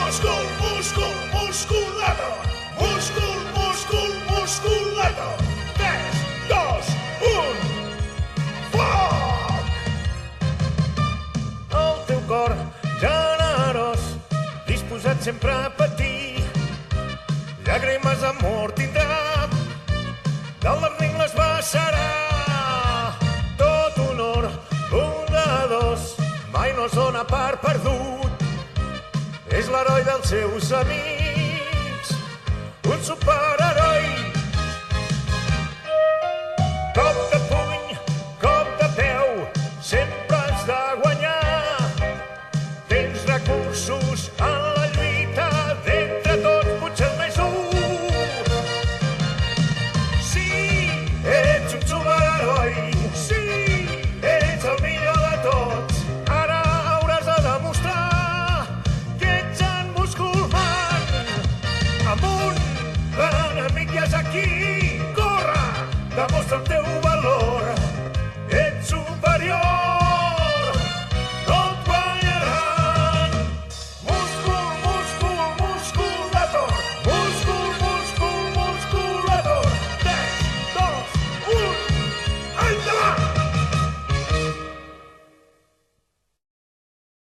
Múscul, múscul, musculeta. Múscul, múscul, musculeta. 3, 2, 1, foc! El teu cor generós, disposat sempre a patir, llàgrimes d'amor tindrà, de les regles vessarà. Tot honor, bondadós, mai no es dona per perdut. És l'heroi dels seus amics, un superheroi. Cop de puny, cop de peu, sempre has de guanyar. Tens recursos en la lluita, d'entre tots potser el més dur. Sí, ets un superheroi, sí, ets el millor de tots. Ara hauràs de demostrar que ets en Musculman. Amunt, l'enemic ja és aquí. Corre, demostra el teu